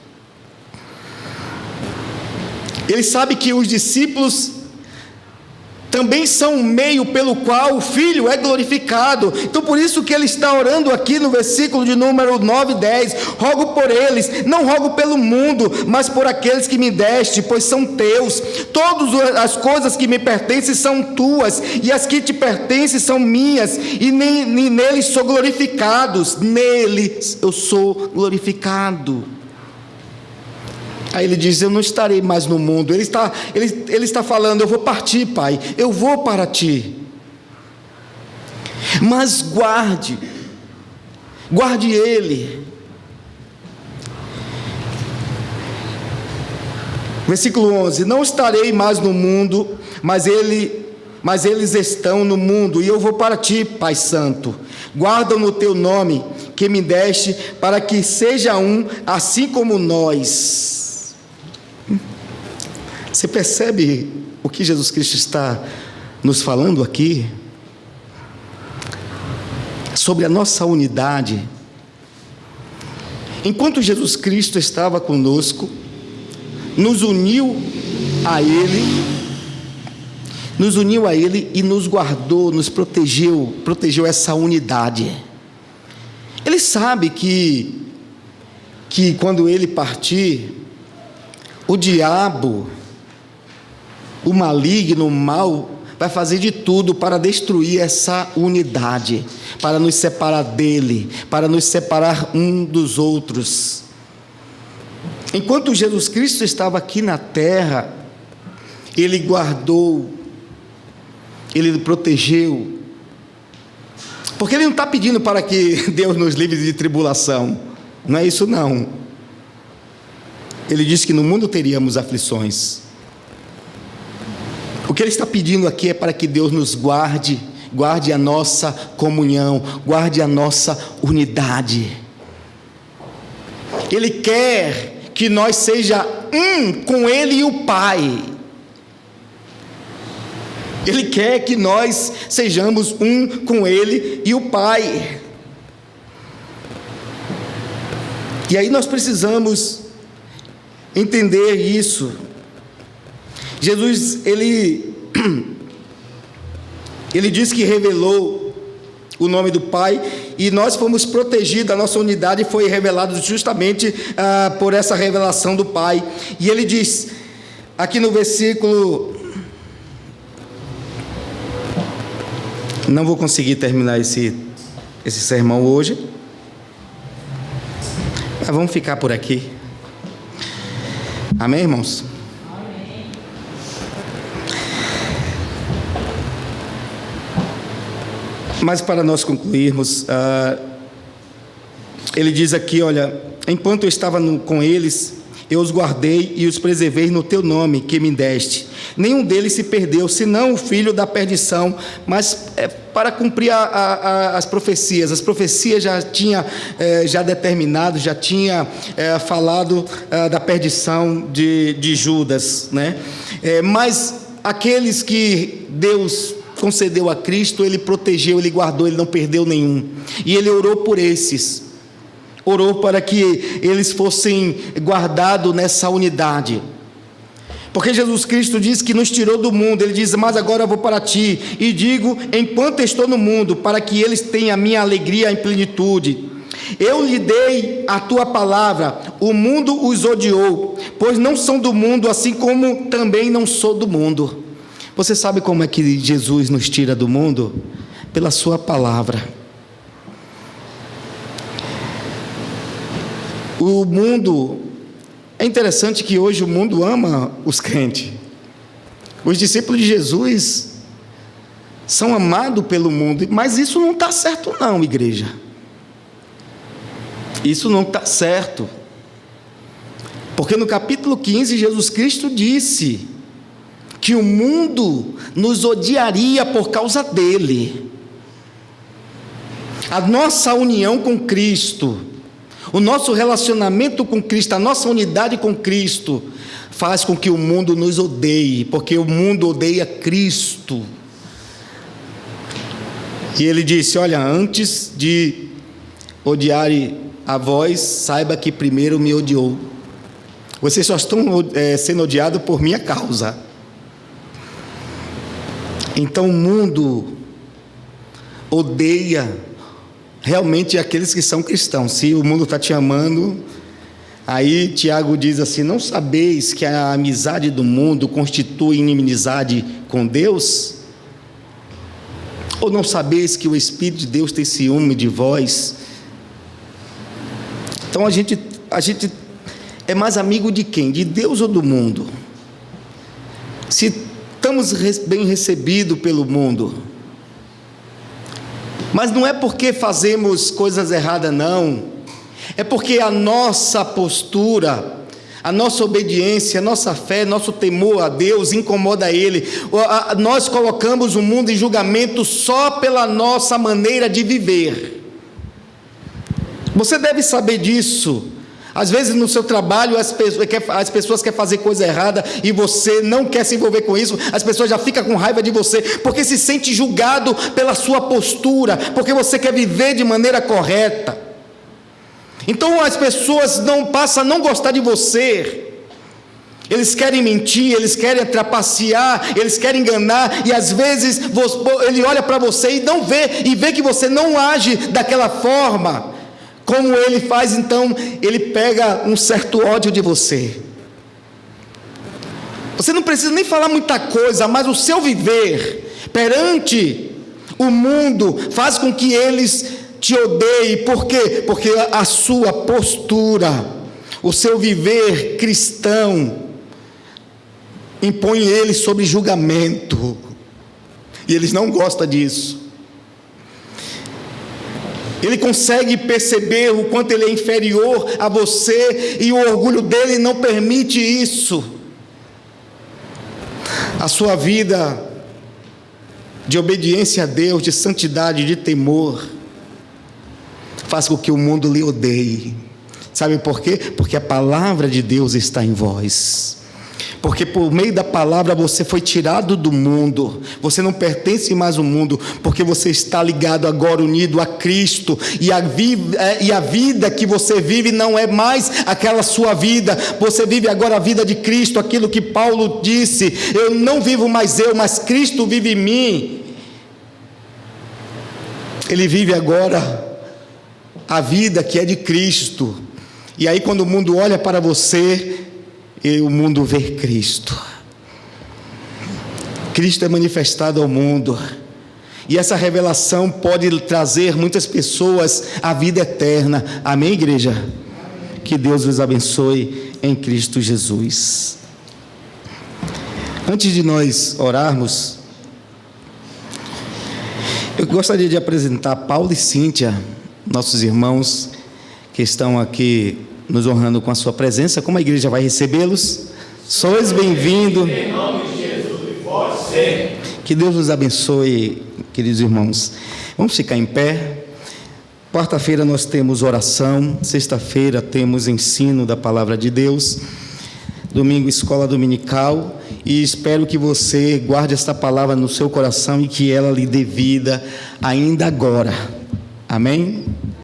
Ele sabe que os discípulos também são um meio pelo qual o Filho é glorificado. Então por isso que ele está orando aqui no versículo de número 9 e 10. Rogo por eles, não rogo pelo mundo, mas por aqueles que me deste, pois são teus. Todas as coisas que me pertencem são tuas, e as que te pertencem são minhas, e neles sou glorificado. Neles eu sou glorificado. Aí ele diz: eu não estarei mais no mundo. Ele está falando: eu vou partir, Pai, eu vou para Ti. Mas guarde Ele. Versículo 11: não estarei mais no mundo, mas eles estão no mundo, e eu vou para ti, Pai Santo. Guarda no teu nome, que me deste, para que seja um, assim como nós. Você percebe o que Jesus Cristo está nos falando aqui? Sobre a nossa unidade. Enquanto Jesus Cristo estava conosco, nos uniu a Ele e nos guardou, nos protegeu essa unidade. Ele sabe que quando Ele partir, o diabo, o maligno, o mal, vai fazer de tudo para destruir essa unidade, para nos separar dele, para nos separar um dos outros. Enquanto Jesus Cristo estava aqui na terra, Ele guardou, Ele protegeu, porque Ele não está pedindo para que Deus nos livre de tribulação, não é isso não. Ele disse que no mundo teríamos aflições. O que Ele está pedindo aqui é para que Deus nos guarde a nossa comunhão, guarde a nossa unidade. Ele quer que nós seja um com Ele e o Pai. Ele quer que nós sejamos um com Ele e o Pai. E aí nós precisamos entender isso. Jesus, ele diz que revelou o nome do Pai, e nós fomos protegidos, a nossa unidade foi revelada justamente por essa revelação do Pai. E ele diz, aqui no versículo, não vou conseguir terminar esse sermão hoje, mas vamos ficar por aqui. Amém, irmãos? Mas para nós concluirmos, ele diz aqui, olha, enquanto eu estava com eles, eu os guardei e os preservei no teu nome que me deste. Nenhum deles se perdeu, senão o filho da perdição, mas para cumprir as profecias. As profecias já tinha determinado, já tinha falado da perdição de Judas, né? Mas aqueles que Deus concedeu a Cristo, Ele protegeu, Ele guardou, Ele não perdeu nenhum. E Ele orou por esses, orou para que eles fossem guardados nessa unidade, porque Jesus Cristo diz que nos tirou do mundo. Ele diz, mas agora eu vou para ti, e digo, enquanto estou no mundo, para que eles tenham a minha alegria em plenitude. Eu lhe dei a tua palavra, o mundo os odiou, pois não são do mundo, assim como também não sou do mundo. Você sabe como é que Jesus nos tira do mundo? Pela sua palavra. O mundo, é interessante que hoje o mundo ama os crentes. Os discípulos de Jesus são amados pelo mundo, mas isso não está certo não, igreja. Isso não está certo. Porque no capítulo 15, Jesus Cristo disse que o mundo nos odiaria por causa dele. A nossa união com Cristo, o nosso relacionamento com Cristo, a nossa unidade com Cristo, faz com que o mundo nos odeie, porque o mundo odeia Cristo. E ele disse, olha, antes de odiar a vós, saiba que primeiro me odiou. Vocês só estão sendo odiados por minha causa. Então o mundo odeia realmente aqueles que são cristãos. Se o mundo está te amando, aí Tiago diz assim, não sabeis que a amizade do mundo constitui inimizade com Deus? Ou não sabeis que o Espírito de Deus tem ciúme de vós? Então a gente é mais amigo de quem? De Deus ou do mundo? Se estamos bem recebidos pelo mundo, mas não é porque fazemos coisas erradas não, é porque a nossa postura, A nossa obediência, a nossa fé, nosso temor a Deus incomoda Ele. Nós colocamos o mundo em julgamento só pela nossa maneira de viver. Você deve saber disso. Às vezes no seu trabalho as pessoas querem fazer coisa errada e você não quer se envolver com isso. As pessoas já ficam com raiva de você porque se sente julgado pela sua postura, porque você quer viver de maneira correta. Então as pessoas passam a não gostar de você. Eles querem mentir, eles querem trapacear, eles querem enganar, e às vezes ele olha para você e não vê, e vê que você não age daquela forma como ele faz. Então ele pega um certo ódio de você. Você não precisa nem falar muita coisa, mas o seu viver perante o mundo faz com que eles te odeiem. Por quê? Porque a sua postura, o seu viver cristão impõe eles sobre julgamento, e eles não gostam disso. Ele consegue perceber o quanto ele é inferior a você, e o orgulho dele não permite isso. A sua vida de obediência a Deus, de santidade, de temor, faz com que o mundo lhe odeie. Sabe por quê? Porque a palavra de Deus está em vós. Porque por meio da palavra você foi tirado do mundo, você não pertence mais ao mundo, porque você está ligado agora, unido a Cristo, e a vida que você vive não é mais aquela sua vida, você vive agora a vida de Cristo, aquilo que Paulo disse: eu não vivo mais eu, mas Cristo vive em mim. Ele vive agora a vida que é de Cristo, e aí quando o mundo olha para você, e o mundo vê Cristo. Cristo é manifestado ao mundo, e essa revelação pode trazer muitas pessoas à vida eterna. Amém, igreja? Que Deus os abençoe em Cristo Jesus. Antes de nós orarmos, eu gostaria de apresentar Paulo e Cíntia, nossos irmãos que estão aqui nos honrando com a sua presença. Como a igreja vai recebê-los? Sois bem-vindos. Em nome de Jesus e você. Que Deus nos abençoe, queridos irmãos. Vamos ficar em pé. Quarta-feira nós temos oração, sexta-feira temos ensino da palavra de Deus, domingo escola dominical, e espero que você guarde esta palavra no seu coração e que ela lhe dê vida ainda agora. Amém?